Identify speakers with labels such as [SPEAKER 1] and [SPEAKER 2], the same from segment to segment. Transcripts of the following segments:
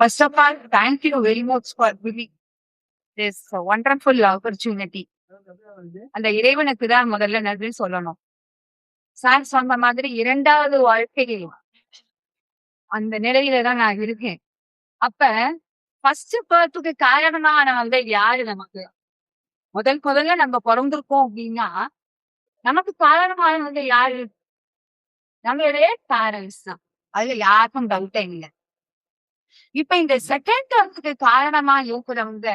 [SPEAKER 1] First of all, thank you very much for giving this wonderful opportunity. அந்த இறைவனுக்கு தான் முதல்ல நன்றி சொல்லணும். சார் சொன்ன மாதிரி 2வது வாழ்க்கையில் அந்த நிலையில தான் நான் இருக்கேன். அப்ப ஃபர்ஸ்ட் பர்த்துக்கு காரணமானவங்க யாரு நமக்கு? முதல்ல நம்ம பொறந்திருக்கோம் அப்படின்னா, நமக்கு காரணமானவங்க யாரு? நம்மளுடைய பேரண்ட்ஸ் தான். அதுல யாருக்கும் டவுட்டே இல்ல. இப்ப இந்த செகண்ட் பர்த்துக்கு காரணமா இருக்கிறவங்க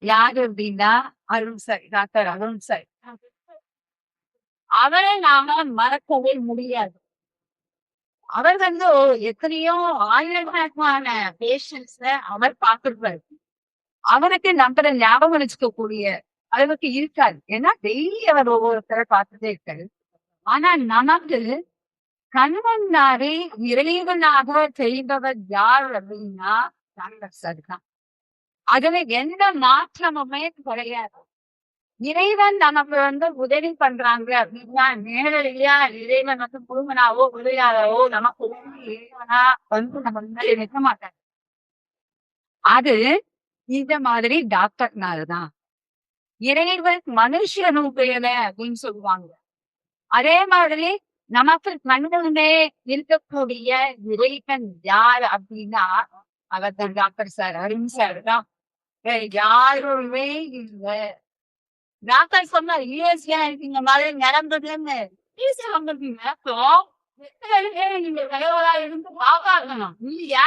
[SPEAKER 1] யாரு அப்படின்னா, Arun sir, doctor Arun sir. அவரை நாம மறக்கவே முடியாது. அவர் வந்து எத்தனையோ ஆயிரக்கணக்கான பேஷண்ட்ஸ அவர் பார்த்திருப்பாரு. அவருக்கு நம்மள ஞாபகம் வச்சுக்கக்கூடிய அளவுக்கு இருக்காது. ஏன்னா டெய்லி அவர் ஒவ்வொருத்தரை பார்த்துட்டே இருக்காரு. ஆனா நமக்கு கண்முன்னாடி இறைவனாக தெரிந்தவர் யார் அப்படின்னா டாக்டர் சார் தான். அதுல எந்த மாற்றமுமே கிடையாது. இறைவன் நமக்கு வந்து உதவி பண்றாங்க அப்படின்னா நேரடியா இறைவன் வந்து முழுமனாவோ உதவியாளவோ நமக்கு இறைவனா வந்து நம்ம முன்னாடி நிற்க மாட்டாங்க. அது இந்த மாதிரி டாக்டர்னாலதான். இறைவன் மனுஷ ரூபேல அப்படின்னு சொல்லுவாங்க. அதே மாதிரி நமக்கு கண்ணுமே இருக்கக்கூடிய இறைவன் யார் அப்படின்னா அவர் தான் டாக்டர் சார், அருண் சார் தான். யாருமே இல்லை. டாக்டர் சொன்னார் யூஎஸ்ஏ இந்த மாதிரி நடந்ததுன்னு. நீங்க தலைவரா இருந்து பாக்காக்கணும் இல்லையா?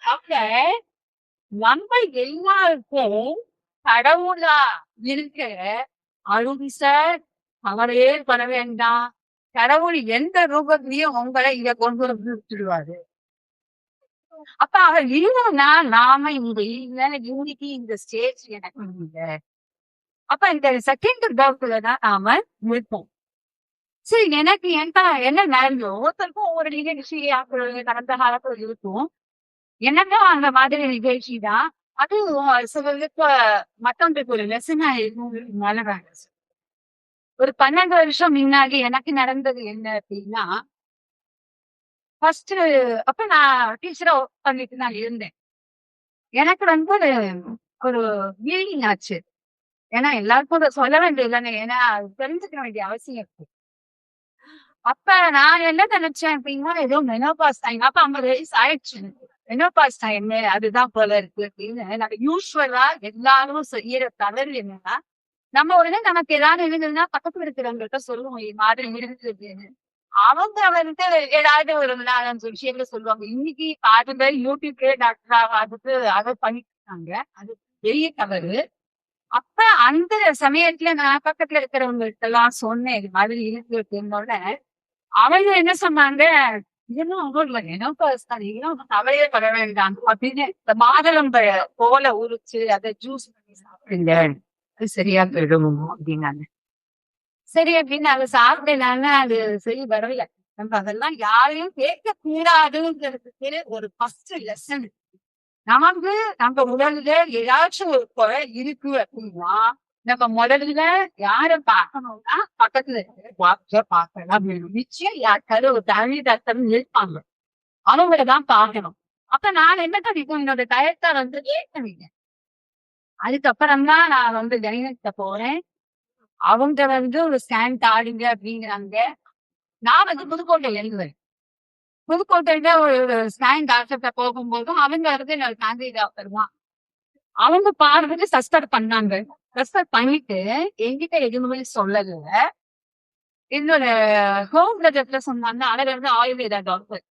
[SPEAKER 1] அப்ப நம்ம எல்லாருக்கும் கடவுளா இருக்க அருண் சார் அவரே பண்ண வேண்டாம். கடவுள் எந்த ரூபத்திலையும் உங்களை இங்க கொண்டு வந்து விட்டுடுவாரு. அப்ப அவர் இல்லைன்னா நாம இங்க இல்ல, இன்னைக்கு இந்த ஸ்டேஜ் எனக்கு இல்லை. அப்ப இந்த செகண்ட் பர்த்ல தான் நாம இருப்போம். சரி, எனக்கு என்ன நடந்தோ ஒருத்தருக்கும் ஒவ்வொரு நிகழ்ச்சி கடந்த காலத்துல இருக்கும். எனக்கும் அந்த மாதிரி நிகழ்ச்சி தான். அது சிலருக்கு மத்தவங்களுக்கு ஒரு லெசனா இருக்கும். ஒரு 12 வருஷம் முன்னாடி எனக்கு நடந்தது என்ன அப்படின்னா, ஃபர்ஸ்ட் அப்ப நான் டீச்சரா ஒர்க் பண்ணிட்டு நான் இருந்தேன். எனக்கு வந்து ஒரு வீலிங் ஆச்சு. ஏன்னா எல்லாருக்கும் அதை சொல்ல வேண்டியதுதானே, ஏன்னா தெரிஞ்சுக்க வேண்டிய அவசியம் இருக்கு. அப்ப நான் என்ன நினைச்சேன் அப்படின்னா, ஏதோ மெனோபாஸ் டைம். அப்ப 50 வயசு ஆயிடுச்சு. மெனோபாஸ் டைம் அதுதான் போல இருக்கு அப்படின்னு நம்ம யூஸ்வலா எல்லாரும் செய்யற தவறு என்னன்னா, நம்ம உடனே நமக்கு ஏதாவது இருந்ததுன்னா பக்கத்துல இருக்கிறவங்கள்ட்ட சொல்லுவோம் இது மாதிரி இருக்குது அப்படின்னு. அவங்க வந்து ஏதாவது ஒரு விஷயங்கள சொல்லுவாங்க. இன்னைக்கு பாதி பேர் யூடியூப்லயே டாக்டரா பார்த்துட்டு அதை பண்ணிட்டு இருக்காங்க. அது பெரிய தவறு. அப்ப அந்த சமயத்துல நான் பக்கத்துல இருக்கிறவங்கள்ட்ட எல்லாம் சொன்னேன் இது மாதிரி இருக்கு அப்படின்னோட அவங்க என்ன சொன்னாங்க, இதெல்லாம் ஒன்றும் மெனோபாஸ் தான், நீங்களும் கவலையே பட வேண்டாம் அப்படின்னு இந்த மாதுளம்பழ போல உரிச்சு அதை ஜூஸ் பண்ணி சாப்பிடுங்க, அது சரியா போயிடும் அப்படின்னாங்க. சரி அப்படின்னு அதை சாப்பிடலான்னு அது சரி வரல. நம்ம அதெல்லாம் யாரையும் கேட்க கூடாதுங்கிறதுக்கு ஒரு ஃபர்ஸ்ட் லெசன். நமக்கு நம்ம உடல்ல ஏதாச்சும் ஒரு குறை இருக்கு அப்படின்னா நம்ம முதல்ல யார பார்க்கணும்னா பக்கத்துல இருக்கிற டாக்டரை பார்க்கலாம். நிச்சயம் யாருக்காவது ஒரு தனி டாக்டர் இருப்பாங்க, அவங்களதான் பார்க்கணும். அப்ப நான் என்ன பண்ணிப்போம், என்னோட டயத்தை வந்து கேட்கறீங்க. அதுக்கப்புறம் தான் நான் வந்து கைனக்கிட்ட போறேன். அவங்க வந்து ஒரு ஸ்கேன் தாடுங்க அப்படிங்கிறாங்க. நான் வந்து புதுக்கோட்டையில இருந்தேன். புதுக்கோட்டையில ஒரு ஸ்கேன் டாக்டர்கிட்ட போகும்போதும் அவங்க வந்து என்னோட ஃபேமிலி டாக்டர் தான். அவங்க பார்த்துட்டு சஸ்பெக்ட் பண்ணாங்க. சஸ்பெக்ட் பண்ணிட்டு என்கிட்ட எதுவுமே சொல்லல. என்னோட ஹோம் பிரதர்ல சொன்னாங்க, அவர் வந்து ஆயுர்வேதா டாக்டர்.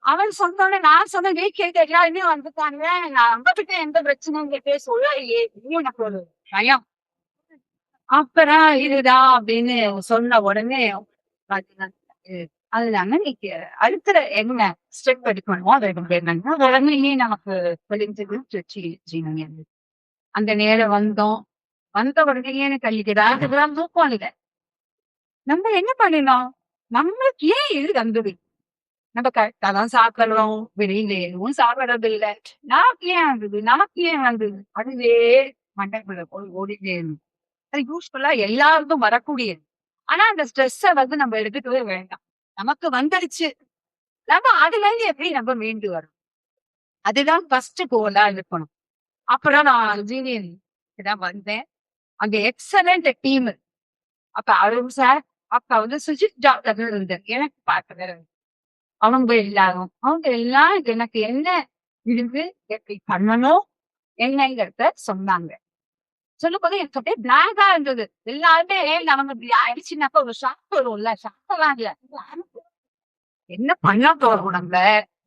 [SPEAKER 1] அவர் சொன்னோட நான் சொன்னேன் வீட்ல எல்லாருமே வந்துட்டாங்க, நான் நம்மகிட்ட எந்த பிரச்சனையும் கிட்டே சொல்லலையே, எனக்கு ஒரு பயம். அப்புறம் இதுதான் அப்படின்னு சொன்ன உடனே பாத்தீங்கன்னா அதுதாங்க நீங்க அடுத்த என்ன ஸ்டெப் எடுக்கணுமோ அதை எடுக்கணும். உடனே நமக்கு தெரிஞ்சது. அந்த நேரம் வந்தோம். வந்த உடனே எனக்கு அதுதான் தூக்கம் இல்லை. நம்ம என்ன பண்ணணும், நம்மளுக்கு ஏன் இது வந்தது? நம்ம கரெக்டா தான் சாப்பிடுறோம், வெளியில எதுவும் சாப்பிடறது இல்லை. நமக்கு ஏன் வந்தது, நமக்கு ஏன் வந்தது, அதுவே மண்டக்குள்ள போய் ஓடிட்டே இருக்கும். அது யூஸ்ஃபுல்லா எல்லாருக்கும் வரக்கூடியது. ஆனா அந்த ஸ்ட்ரெஸ்ஸ வந்து நம்ம எடுத்துக்கவே வேண்டாம். நமக்கு வந்துடுச்சு, நம்ம அதுல இருந்து எப்படி நம்ம மீண்டு வரும்? அதுதான் ஃபர்ஸ்ட் கோலா இருக்கணும். அப்புறம் நான் இன்ஜினியரிங் தான் வந்தேன். அங்க எக்ஸலண்ட் டீம். அப்ப அருண் சார், அப்ப வந்து சுஜித் டாக்டர் இருந்தார். எனக்கு பார்ட்னர். அவங்க எல்லாம் எனக்கு என்ன இருந்து எப்படி பண்ணணும் என்னங்கிறத சொன்னாங்க. சொல்லும்போது எனக்கு அப்படியே பிளாங்கா இருந்தது. எல்லாருமே நமக்கு இப்படி ஆயிடுச்சுன்னாக்கா ஒரு ஷாக் வரும்ல. ஷாக்கெல்லாம் இல்ல. என்ன பண்ண போறோம் நம்ம?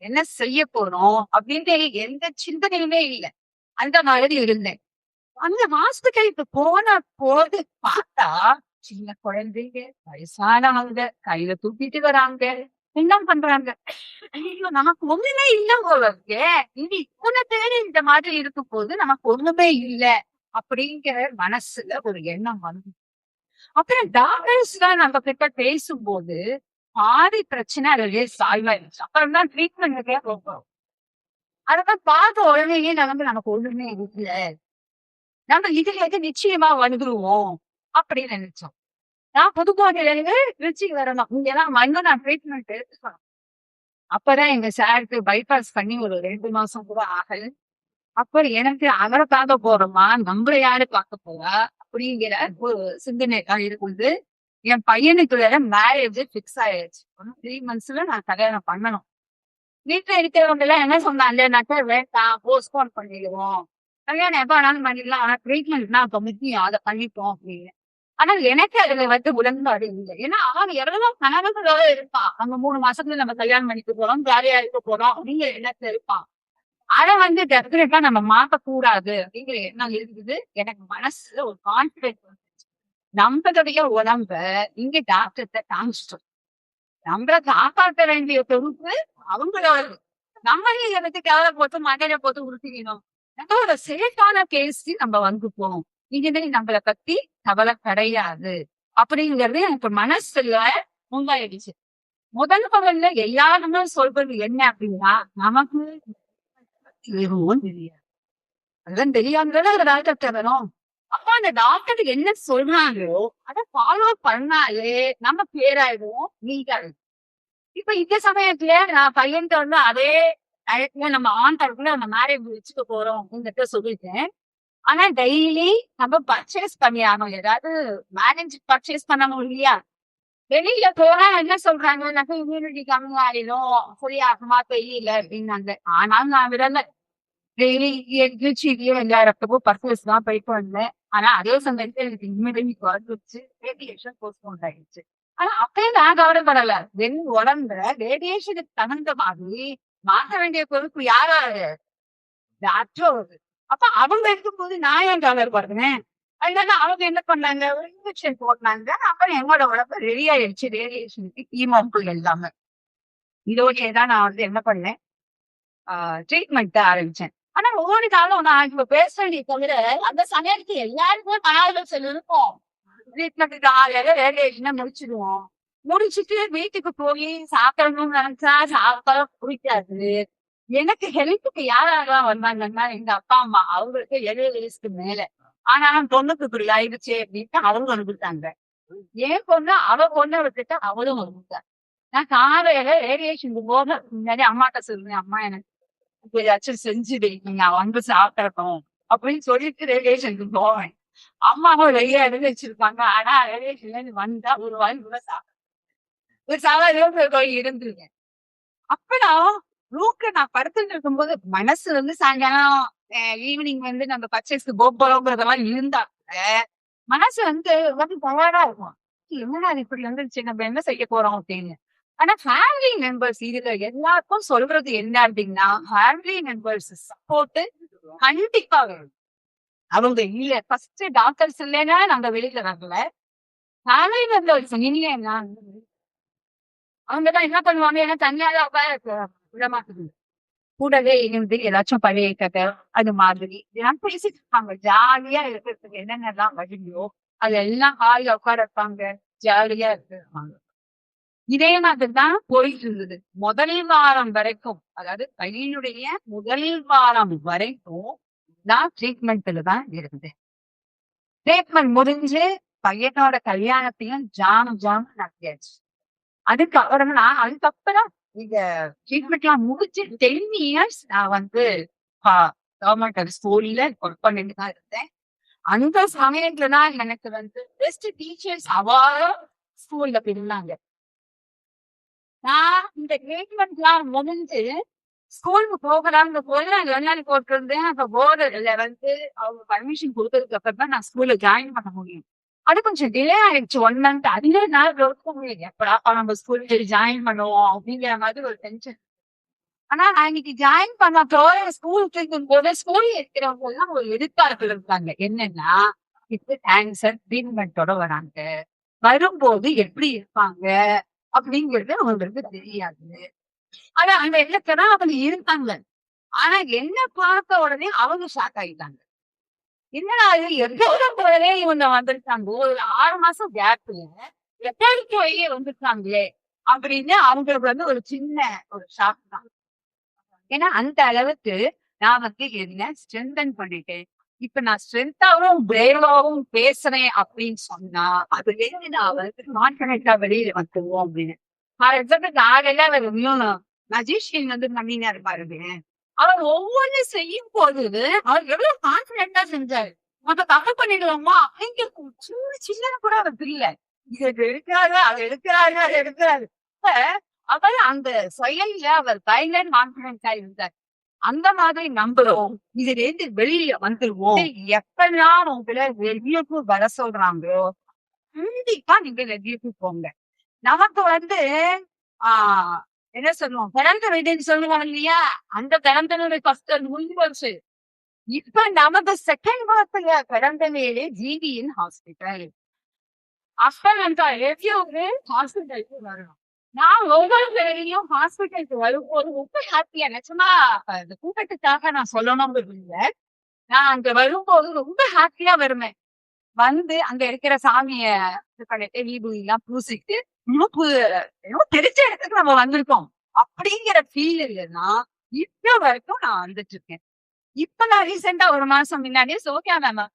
[SPEAKER 1] என்ன செய்ய போறோம்? அப்படின்ட்டு எந்த சிந்தனையுமே இல்ல. அந்த மாதிரி இருந்தேன். அந்த ஹாஸ்பிட்டலுக்கு போன போது பார்த்தா, சின்ன குழந்தைங்க, வயசானவங்க, கையில தூக்கிட்டு வராங்க. என்ன பண்றாங்க? ஐயோ! நமக்கு ஒண்ணுமே இல்ல போல இருக்கே. இங்க இத்தன பேரு இந்த மாதிரி இருக்கும்போது, நமக்கு ஒண்ணுமே இல்ல. அப்படிங்கிற மனசுல ஒரு எண்ணம் வந்து அப்புறம் டாக்டர்ஸ்லாம் நம்ம கிட்ட பேசும்போது, பாதி பிரச்சனை அதுலயே சால்வ் ஆயிடுச்சு. அப்புறம் தான் ட்ரீட்மெண்ட்டுக்கே போறோம். அதெல்லாம் பார்த்த உடனேயே நமக்கு ஒண்ணுமே இல்ல. நம்ம இதுல இருந்து நிச்சயமா வந்துருவோம் அப்படின்னு நினைச்சோம். நான் புதுக்கோட்டையிலிருந்து திருச்சிக்கு வரணும். இங்கதான் வந்து நான் ட்ரீட்மெண்ட் எடுத்துக்கணும். அப்பதான் எங்க சாருக்கு பைபாஸ் பண்ணி ஒரு 2 மாசம் கூட ஆகல. அப்ப எனக்கு அவரை பார்க்க போறோமா, நம்மள யாரு பார்க்க போறா அப்படிங்கிற ஒரு சிந்தனை தான் இருக்குது. என் பையனுக்கு வேற மேரேஜ் ஃபிக்ஸ் ஆயிடுச்சு. 3 மந்த்ஸ்ல நான் கல்யாணம் பண்ணணும். வீட்டுல இருக்கிறவங்க எல்லாம் என்ன சொன்னாங்கன்னாக்கா, வேண்டாம் போஸ்ட்போன் பண்ணிடுவோம். கல்யாணம் எப்ப வேணாலும் பண்ணிடலாம். ஆனா ட்ரீட்மெண்ட்னா அப்ப முக்கியம். அதை பண்ணிப்போம் அப்படின்னு. ஆனா எனக்கு அதுல வந்து உடன்பாடு இல்லை. ஏன்னா அவன் எவ்வளவு கனவுகளோட இருப்பான். நம்ம 3 மாசத்துல நம்ம கல்யாணம் பண்ணிக்க போறோம், ஜாலியா இருக்க போறோம் அப்படிங்கிற எண்ணத்துல இருப்பான். அத வந்து டெஃபினட்டா நம்ம மாத்தக்கூடாது அப்படிங்கிற எண்ணம் இருக்குது. எனக்கு மனசுல ஒரு கான்பிடன்ஸ் வந்துச்சு. நம்மளுடைய உடம்ப இங்க டாக்டர்கிட்ட காமிச்சிட்டோம். நம்மள காப்பாற்ற வேண்டிய பொறுப்பு அவங்களோட. நம்மளே எனக்கு கவலை போட்டு மண்டையில போட்டு உறுத்திக்கணும். நம்ம ஒரு சேஃபான பேசி நம்ம வந்துப்போம். இனிமே நம்மளை பத்தி கவலை கிடையாது அப்படிங்கிறது எனக்கு மனசுல உண்டாயிடுச்சு. முதல் பகல்ல எல்லாருமே சொல்றது என்ன அப்படின்னா, நமக்கு எதுவும் தெரியாது. அதெல்லாம் தெரியாததால அந்த டாக்டர் தரணும். அப்ப அந்த டாக்டர் என்ன சொல்றாங்களோ அதை ஃபாலோ பண்ணாலே நம்ம பேராயிடுவோம், நீட்டாயிடும். இப்ப இந்த சமயத்துல நான் பையன்கிட்ட வந்து அதே டயத்துல நம்ம ஆன் டயத்துல நம்ம மேரேஜ் வச்சுக்க போறோம் அப்படின்றத சொல்லிட்டேன். ஆனா டெய்லி நம்ம பர்ச்சேஸ் பண்ணியாகணும். ஏதாவது மேனேஜ் பர்ச்சேஸ் பண்ணணும் இல்லையா? வெளியில போனா என்ன சொல்றாங்க, இம்யூனிட்டி கம்மியாயிடும், சரியாகுமா தெரியல அப்படின்னாங்க. ஆனாலும் நான் விடல. டெய்லி திருச்சியிலயோ எல்லா இடத்துக்கும் பர்ச்சேஸ் தான் போயிட்டு வந்தேன். ஆனா அதே சமயத்துல எனக்கு இம்யூனிட்டி குறைஞ்சிருச்சு. ரேடியேஷன் போஸ்ட்போன் ஆயிடுச்சு. ஆனா அப்பயும் நான் கவலைப்படல. என் உடம்புல ரேடியேஷனுக்கு தகுந்த மாதிரி மாற்ற வேண்டிய பொறுப்பு யாராரு? டாக்டர். அப்ப அவங்க இருக்கும்போது நான் ஏன் கவலைப்படுறேன்? அதனால அவங்க என்ன பண்ணாங்க, ஒரு இன்ஜெக்ஷன் போட்டாங்க. அப்புறம் என்னோட உடம்பு ரெடி ஆயிடுச்சு ரேடியேஷனுக்கு, கீமோக்கு எல்லாமே. இதோடயே தான் நான் வந்து என்ன பண்ணேன், ட்ரீட்மெண்ட் ஆரம்பிச்சேன். ஆனா ஒவ்வொரு காலம் நான் இப்ப பேசுறதை தவிர அந்த சமயத்துக்கு எல்லாருக்குமே மனோதசல் இருக்கும். ட்ரீட்மெண்ட் காலையில ரேடியேஷனை முடிச்சிடுவோம். முடிச்சிட்டு வீட்டுக்கு போய் சாப்பிடணும்னு நினைச்சா சாப்பிட பிடிக்காது. எனக்கு ஹெல்ப்புக்கு யாரெல்லாம் வந்தாங்கன்னா, எங்க அப்பா, அம்மா. அவங்களுக்கு 70 வயசுக்கு மேல. ஆனாலும் பொண்ணுக்கு இப்படி ஆயிடுச்சு அப்படின்ட்டு அவங்க வந்துட்டாங்க. என் பொண்ணு அவ பொண்ணை விட்டுட்டு அவளும் வந்துட்டா. நான் காலையில ரேடியேஷனுக்கு போக முன்னாடி அம்மாட்ட சொல்லுவேன், அம்மா எனக்கு இப்ப ஏதாச்சும் செஞ்சுடு, நான் வந்து சாப்பிடணும் அப்படின்னு சொல்லிட்டு ரேடியேஷனுக்கு போவேன். அம்மாவும் ரெடியா எடுத்து வச்சிருப்பாங்க. ஆனா ரேடியேஷன்ல இருந்து வந்தா ஒரு வாய் கூட ஒரு சாதாரண போய் இருந்துருங்க. அப்பதான் ரூம்ல நான் படுத்துட்டு இருக்கும்போது மனசு வந்து சாயங்காலம் ஈவினிங் வந்து நம்ம பர்ச்சேஸ்க்கு போறோங்கிறதெல்லாம் இருந்தா மனசு வந்து தயாரா இருக்கும். என்னடா இது இப்படி வந்துருச்சு, நம்ம என்ன செய்ய போறோம் அப்படின்னு. ஆனா ஃபேமிலி மெம்பர்ஸ் இதுல எல்லாருக்கும் சொல்றது என்ன அப்படின்னா, ஃபேமிலி மெம்பர்ஸ் சப்போர்ட் கண்டிப்பா வேணும். அவங்க இல்ல ஃபர்ஸ்ட் டாக்டர்ஸ் இல்லைன்னா நம்ம வெளியில வரல. ஃபேமிலி மெம்பர்ஸ் இல்லைன்னா அவங்கதான் என்ன பண்ணுவாங்க, ஏன்னா தனியாதான் விட மாட்டேங்குது. கூடவே இருந்து ஏதாச்சும் பழைய கதை அது மாதிரி இதெல்லாம் பேசிட்டு இருப்பாங்க. ஜாலியா இருக்கிறதுக்கு என்னென்னலாம் வழியோ அதெல்லாம் ஹாலில் உட்கார வைப்பாங்க. ஜாலியா இருப்பாங்க. இதே மாதிரிதான் போயிட்டு இருந்தது முதல் வாரம் வரைக்கும். அதாவது பையனுடைய முதல் வாரம் வரைக்கும் நான் ட்ரீட்மெண்ட்ல தான் இருந்தேன். ட்ரீட்மெண்ட் முடிஞ்சு பையனோட கல்யாணத்தையும் ஜாம் நடத்தியாச்சு. அதுக்கப்புறம் இந்த ட்ரீட்மெண்ட்லாம் முடிச்சு 10 இயர்ஸ் நான் வந்து கவர்மெண்ட் ஸ்கூல்ல ஒர்க் பண்ணிட்டு தான் இருந்தேன். அந்த சமயத்துல தான் எனக்கு வந்து பெஸ்ட் டீச்சர்ஸ் அவார்டும் ஸ்கூல்ல பிரிந்தாங்க. நான் இந்த ட்ரீட்மெண்ட்லாம் முடிஞ்சு ஸ்கூலுக்கு போகலாம்னு போய் நான் வெளிநாடு போட்டிருந்தேன். அப்ப போர்டுல வந்து அவங்க பர்மிஷன் கொடுத்ததுக்கு அப்புறம் தான் நான் ஸ்கூல்ல ஜாயின் பண்ண முடியும். அது கொஞ்சம் டிலே ஆயிடுச்சு 1 மந்த். அதிலே நான் இருக்க முடியாது. எப்படா நம்ம ஸ்கூல்ல ஜாயின் பண்ணுவோம் அப்படிங்கிற மாதிரி ஒரு டென்ஷன். ஆனா நான் இன்னைக்கு ஜாயின் பண்ண ஸ்கூலுக்கு இருக்கும்போது ஸ்கூல்ல இருக்கிறவங்க எல்லாம் ஒரு எதிர்பார்ப்பு இருக்காங்க. என்னன்னா இப்போ கேன்சர் ட்ரீட்மெண்ட்டோட வராங்க. வரும்போது எப்படி இருப்பாங்க அப்படிங்கிறது அவங்களுக்கு தெரியாது. ஆனா அந்த இடத்துல அவங்க இருக்காங்க. ஆனா என்ன பார்த்த உடனே அவங்க ஷாக் ஆயிட்டாங்க. என்னடா இது எப்போது போலவே இவங்க வந்திருக்காங்க. ஒரு 6 மாசம் கேப்ல எப்போது போயே வந்திருக்காங்களே அப்படின்னு அவங்களுக்கு வந்து ஒரு சின்ன ஒரு ஷாக் தான். ஏன்னா அந்த அளவுக்கு நான் வந்து என்ன ஸ்ட்ரென்தன் பண்ணிட்டேன். இப்ப நான் ஸ்ட்ரென்த்தாவும் பிரேவாவும் பேசுறேன் அப்படின்னு சொன்னா அதுல இருந்து நான் வந்து கான்பிடென்டா வெளியில வந்துருவோம் அப்படின்னு. ஃபார் எக்ஸாம்பிள் நாளெல்லாம் மஜிஷியன் வந்து பண்ணினாரு பாருங்க. அவர் ஒவ்வொன்னு செய்யும் போது அவர் எவ்வளவு கான்பிடென்டா செஞ்சாரு. மத்த தப்பு பண்ணிடுவோமா அப்படிங்கிற சின்ன கூட அவருக்கு இல்ல. இது எடுக்கிறாரு அதை எடுக்கிறாரு அதை எடுக்கிறாரு. அப்ப அவர் அந்த செயல்ல அவர் பயங்கர கான்பிடென்டா இருந்தார். அந்த மாதிரி நம்புறோம். இதுல இருந்து வெளியில வந்துருவோம். எப்பெல்லாம் உங்களை ரெவ்யூக்கு வர சொல்றாங்களோ கண்டிப்பா நீங்க ரெவ்யூக்கு போங்க. நமக்கு வந்து ஆஹ் என்ன சொல்லுவோம் பிறந்த வீடுன்னு சொல்லுவாங்க இல்லையா? அந்த பிறந்தனுடைய ஃபர்ஸ்ட் முன்வரிசை. இப்ப நமக்கு செகண்ட் பர்த்ல பிறந்த வீடு ஜிவிஎன் ஹாஸ்பிட்டல். அப்ப நம்ம ரெவ்யூக்கு ஹாஸ்பிட்டலுக்கு வரணும். நான் ஒவ்வொரு வேலையும் ஹாஸ்பிட்டலுக்கு வரும்போது ரொம்ப ஹாப்பியா நிஜமா இந்த கூட்டத்துக்காக நான் சொல்லணும்னு இல்லை. நான் அங்க வரும்போது ரொம்ப ஹாப்பியா வருவேன். வந்து அங்க இருக்கிற சாமிய இது பண்ணிட்டு வீபூதி எல்லாம் பூசிட்டு மூப்பு ஏதோ தெரிஞ்ச இடத்துக்கு நம்ம வந்திருக்கோம் அப்படிங்கிற ஃபீல் இல்லைன்னா இப்ப வரைக்கும் நான் வந்துட்டு இருக்கேன். இப்ப நான் ரீசெண்டா ஒரு மாசம் முன்னாடியே சோத்யா மேம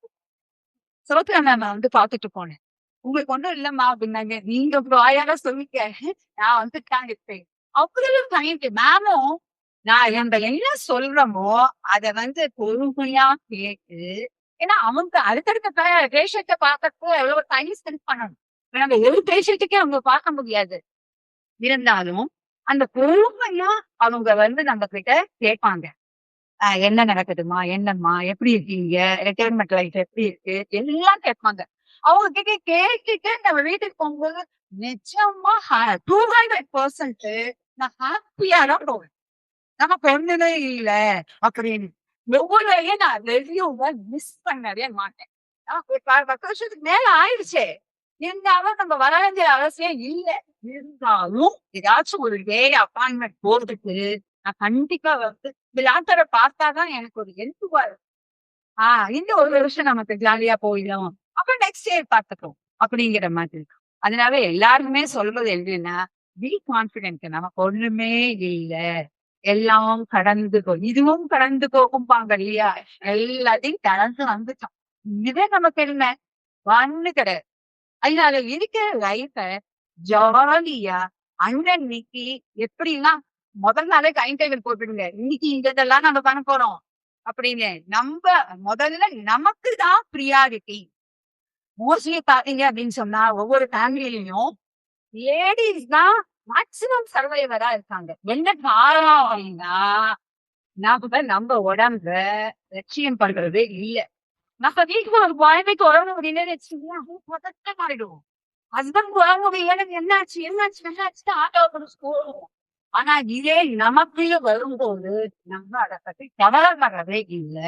[SPEAKER 1] வந்து பாத்துட்டு போனேன். உங்களுக்கு ஒண்ணும் இல்லம்மா அப்படின்னாங்க. நீங்க வாயால சொல்லிக்க நான் வந்துட்டாங்க இருப்பேன். அவ்வளவு பண்ணிட்டு மேமும் நான் நம்ம என்ன சொல்றோமோ அத வந்து பொறுமையா கேட்டு. ஏன்னா அவங்க அடுத்தடுத்த பேஷண்ட்டை பார்க்கறதுக்கு எவ்வளவு டைம் ஸ்பெண்ட் பண்ணணும். நம்ம ஒரு பேஷண்ட்டுக்கே அவங்க பார்க்க முடியாது. இருந்தாலும் அந்த பொறுமையா அவங்க வந்து நம்ம கிட்ட கேட்பாங்க. என்ன நடக்குதுமா என்னம்மா எப்படி இருக்கீங்க ரிட்டையர்மெண்ட் லைஃப் எப்படி இருக்கு எல்லாம் கேட்பாங்க. அவங்க கிட்ட கேட்டுட்டு நம்ம வீட்டுக்கு போகும்போது நிச்சயமா 200% நான் ஹாப்பியா தான் போவேன். நமக்கு ஒண்ணுமே இல்ல அப்படின்னு. ஒவ்வொரு வேலையும் நான் ரெவ்யூவை மிஸ் பண்ணவே மாட்டேன். நமக்கு 10 வருஷத்துக்கு மேல ஆயிடுச்சே. இருந்தாலும் நம்ம வர வேண்டிய அவசியம் இல்ல. இருந்தாலும் ஏதாச்சும் ஒரு வேலை அப்பாயின்மெண்ட் போறதுக்கு நான் கண்டிப்பா வந்து டாக்டரை பார்த்தாதான் எனக்கு ஒரு ஹெல்ப்புவா இருக்கும். இன்னும் ஒரு வருஷம் நமக்கு ஜாலியா போயிடும். அப்புறம் நெக்ஸ்ட் இயர் பார்த்துக்கோ அப்படிங்கிற மாதிரி. அதனால எல்லாருமே சொல்றது என்னன்னா பி கான்பிடென்ட். நமக்கு ஒண்ணுமே இல்ல. எல்லாம் கடந்து இதுவும் கடந்து போகும்பாங்க இல்லையா? எல்லாத்தையும் கடந்து வந்துட்டோம். இதே நமக்கு என்ன ஒண்ணு கிடையாது. அதனால இருக்கிற லைஃப ஜாலியா அன்னன்னைக்கு எப்படின்னா முதல் நாளே டைம் டேபிள் போட்டுடுங்க. இன்னைக்கு இதெல்லாம் நம்ம பண்ண போறோம் அப்படின்னு நம்ம முதல்ல நமக்கு தான் ப்ரியாரிட்டி. மோஸ்ட்லி பாத்தீங்க அப்படின்னு சொன்னா ஒவ்வொரு ஃபேமிலிலையும் லேடிஸ் தான் மேக்சிமம் சர்வைவரா இருக்காங்க. என்ன காரணம் அப்படின்னா நம்ம உடம்ப லட்சியம் பண்றதே இல்ல. நம்ம வீட்டுக்கு ஒரு குழந்தைக்கு உடம்பு முடியலன்னு வச்சுக்கோங்களேன் பதட்டமாயிடுவோம். ஹஸ்பண்ட் உடம்பு முடியல என்னாச்சு என்னாச்சு என்னாச்சு ஆட்டோ போடுவோம். ஆனா இதே நமக்குள்ள வரும்போது நம்ம அதை பத்தி கவலைப்படுறதே இல்ல.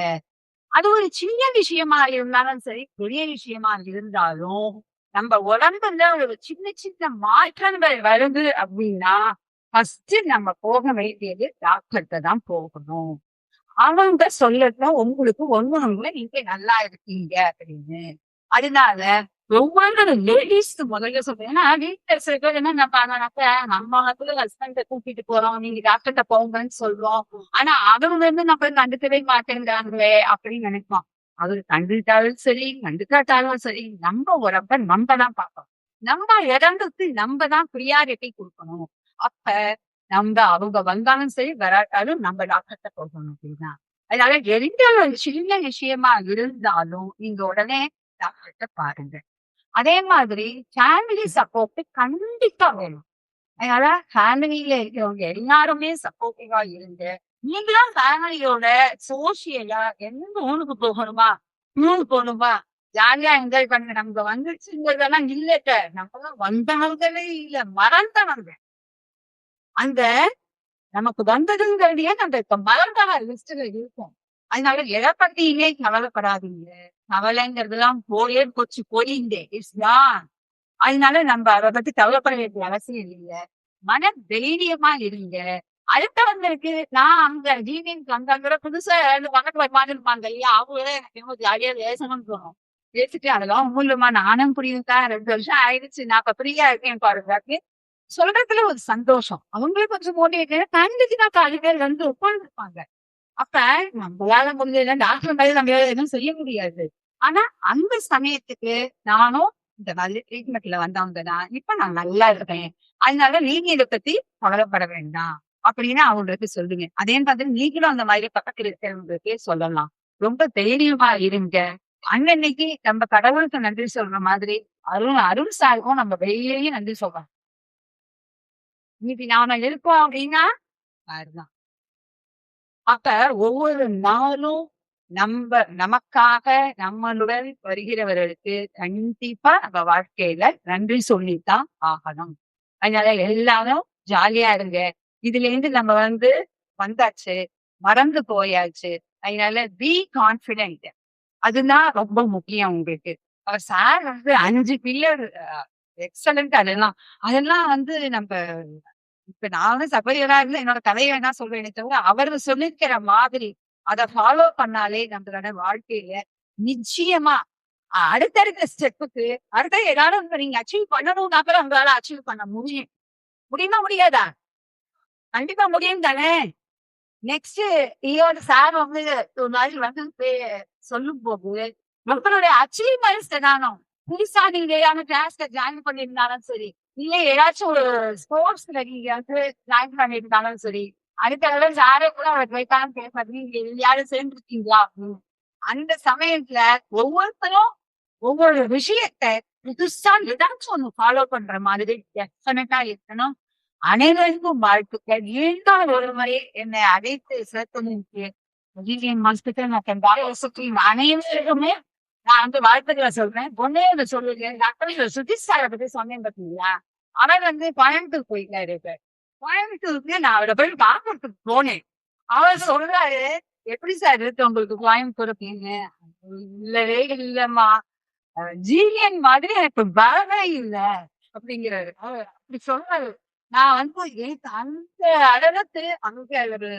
[SPEAKER 1] அது ஒரு சின்ன விஷயமா இருந்தாலும் சரி பெரிய விஷயமா இருந்தாலும் நம்ம உடம்புல ஒரு சின்ன சின்ன மாற்றங்கள் வருது அப்படின்னா ஃபர்ஸ்ட் நம்ம போக வேண்டியது டாக்டர்கிட்ட தான் போகணும். அவங்க சொல்லட்டும் உங்களுக்கு ஒண்ணு நீங்க நல்லா இருக்கீங்க அப்படின்னு. அதனால ஒவ்வொரு லேடிஸ்க்கு முதல்ல சொல்றேன். ஏன்னா வீட்டுல சில பேர் என்ன நினைப்பாங்கனாக்க நம்ம வந்து ஹஸ்பண்ட கூட்டிட்டு போறோம் நீங்க டாக்டர்கிட்ட போங்கன்னு சொல்றோம். ஆனா அவங்க வந்து நம்ம கண்டுக்கவே மாட்டேங்கிறாங்களே அப்படின்னு நினைப்போம். அவரு கண்டுட்டாலும் சரி கண்டுக்காட்டாலும் சரி நம்ம உடம்ப நம்ம தான் பார்ப்போம். நம்ம இடத்துக்கு நம்ம தான் ப்ரியாரிட்டி கொடுக்கணும். அப்ப அவங்க வந்தாலும் சரி, வராட்டாலும் நம்ம டாக்டர்ட்ட போகணும் அப்படின்னா. அதனால எந்த ஒரு சின்ன விஷயமா இருந்தாலும், நீங்க உடனே டாக்டர்ட்ட பாருங்க. அதே மாதிரி ஃபேமிலி சப்போர்ட் கண்டிப்பா வேணும். அதனால ஃபேமிலில இருக்கிறவங்க எல்லாருமே சப்போர்ட்டிவா இருங்க. நீங்களும் ஃபேமிலியோட சோசியலா எந்த ஊருக்கு போகணுமா? டூர் போகணுமா? ஜாலியா என்ஜாய் பண்ணுங்க. நமக்கு வந்துருச்சுங்கிறதெல்லாம் இல்லட்ட. நம்மலாம் வந்தவங்களே இல்ல, மறந்தவங்க. அந்த நமக்கு வந்ததுங்கிறதையே நம்ம இப்ப மறந்தவ லிஸ்ட்ல இருக்கும். அதனால எத பத்தியுமே கவலைப்படாதீங்க. கவலைங்கிறதெல்லாம் போயே போச்சு, போயிந்தே. இட்ஸ் கான். அதனால நம்ம அத பத்தி கவலைப்பட வேண்டிய அவசியம் இல்ல. மன தைரியமா இருங்க. அடுத்தவங்களுக்கு நான் அங்க ஜீனியனுக்கு வந்தாங்கிற புதுசா யாராவது பக்கத்துல உட்கார்ந்திருப்பாங்க இல்லையா? அவங்களே எனக்கு என்னமோ ஜாலியா பேசணும்னு தோணும். பேசிட்டு அதெல்லாம் ஒண்ணும் இல்லம்மா நானும் புரியுதுக்கா 2 வருஷம் ஆயிடுச்சு. நான் இப்ப ஃப்ரீயா இருக்கேன் பாருங்க. அப்படின்னு சொல்றதுல ஒரு சந்தோஷம். அவங்களே கொஞ்சம் மோட்டிவேட் ஃபேமிலிக்கு தான் பாதி பேர் வந்து உட்கார்ந்துருப்பாங்க. அப்ப நம்மளால முடிஞ்சது டாக்டர் மாதிரி நம்ம எதுவும் செய்ய முடியாது. ஆனா அந்த சமயத்துக்கு நானும் இந்த மாதிரி ட்ரீட்மெண்ட்ல வந்தவங்க தான். இப்ப நான் நல்லா இருக்கேன். அதனால நீங்க இத பத்தி கவலைப்பட வேண்டாம். அப்படின்னு அவங்களுக்கு சொல்லுங்க. அதே மாதிரி நீங்களும் அந்த மாதிரி பக்கத்துல இருக்கிறவங்களுக்கு சொல்லலாம். ரொம்ப தைரியமா இருங்க. அன்னன்னைக்கு நம்ம கடவுளுக்கு நன்றி சொல்ற மாதிரி அருள் அருள் சாருக்கும் நம்ம டெய்லியும் நன்றி சொல்லலாம். இன்னைக்கு நாம இருக்கோம் அப்படின்னா அதுதான். அப்ப ஒவ்வொரு நாளும் நமக்காக நம்மளுடன் வருகிறவர்களுக்கு கண்டிப்பா நம்ம வாழ்க்கையில நன்றி சொல்லித்தான் ஆகணும். அதனால எல்லாரும் ஜாலியா இருங்க. இதுல இருந்து நம்ம வந்தாச்சு, மறந்து போயாச்சு. அதனால பி கான்ஃபிடென்ட். அதுதான் ரொம்ப முக்கியம் உங்களுக்கு. சார் 5 பில்லர் எக்ஸலன்ட் அதெல்லாம். அதெல்லாம் நம்ம இப்ப நான் சபையரா இருந்து என்னோட கதைய வேணா சொல்வேனே தவிர, அவரு சொல்லியிருக்கிற மாதிரி அத ஃபாலோ பண்ணாலே நம்மளோட வாழ்க்கையில நிச்சயமா அடுத்தடுத்த ஸ்டெப்புக்கு அடுத்த ஏதாவது ஒண்ணு நீங்க அச்சீவ் பண்ணணும்னா கூட உங்களால அச்சீவ் பண்ண முடியும். முடியுமா? முடியாதா? கண்டிப்பா முடியும் தானே! நெக்ஸ்ட் ஈயோட சார் ஒரு நாள் சொல்லும்போது, நம்மளுடைய அச்சீவ்மெண்ட்ஸ் என்னானோ புதுசா நீங்க ஏதாவது கிளாஸ்ல ஜாயின் பண்ணியிருந்தாலும் சரி, இல்ல ஏதாச்சும் ஒரு ஸ்போர்ட்ஸ்ல நீங்க ஜாயின் பண்ணியிருந்தாலும் சரி, அடுத்த தடவை சாரே கூட அவருக்கு வைக்காம கேட்பாரு, நீங்க எதுலயாவது சேர்ந்துருக்கீங்களா அப்படின்னு. அந்த சமயத்துல ஒவ்வொருத்தரும் ஒவ்வொரு விஷயத்த புதுசா ஏதாச்சும் ஒண்ணு ஃபாலோ பண்ற மாதிரி டெஃபினட்டா இருக்கணும். அனைவருக்கும் வாழ்த்துக்கள். மீண்டும் ஒரு முறை என்னை அழைத்து சிறப்பிற்கு ஜிவிஎம் ஹாஸ்பிட்டல் மற்றும் அனைவருக்குமே நான் வாழ்த்துக்களை சொல்றேன். ஒன்னே ஒண்ணு சொல்லுங்க. டாக்டர் சுதீஷ் சாரை பத்தி சொன்னேன் பாத்தீங்களா? அவர் கோயம்புத்தூர் போயிட்டாரு இப்ப. கோயம்புத்தூருக்கு நான் அவரை போய் பார்க்கறதுக்கு போனேன். அவர் சொல்றாரு, எப்படி சார் இருக்கு உங்களுக்கு கோயம்புத்தூர் அப்படின்னு? இல்லவே இல்லம்மா. ஜிவிஎன் மாதிரி எனக்கு வரவே இல்ல அப்படிங்கிறாரு. அவர் அப்படி சொல்றாரு. நான் எனக்கு அந்த அளவுக்கு அங்க ஒரு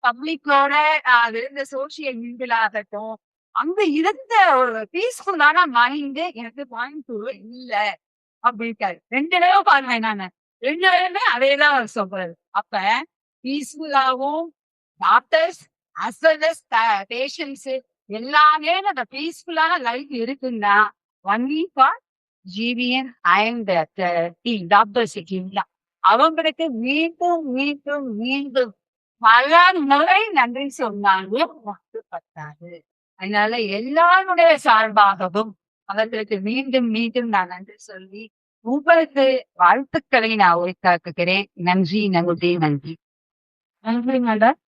[SPEAKER 1] பப்ளிக்கோட அது இருந்த சோசியல் மீடியா ஆகட்டும், அங்க இருந்த ஒரு பீஸ்ஃபுல்லான மைண்ட் எனக்கு கோயம்புத்தூர்ல இல்ல அப்படின்ட்டாரு. 2 தடவை பாருங்க நானு. 2 தடவையுமே அதேதான் அவர் சொல்றாரு. அப்ப பீஸ்ஃபுல்லாவும் doctors as well as patients எல்லாமே அந்த பீஸ்ஃபுல்லான லைஃப் இருக்குன்னா only for GVN and doctors இல்ல. அவங்களுக்கு மீண்டும் மீண்டும் மீண்டும் பல முறை நன்றி சொன்னாலும் பத்தாது. அதனால எல்லாருடைய சார்பாகவும் அவர்களுக்கு மீண்டும் மீண்டும் நான் நன்றி சொல்லி உங்களுக்கு வாழ்த்துக்களை நான் உரித்தாக்குகிறேன். நன்றி நன்றி நன்றி. நன்றி மேடம்.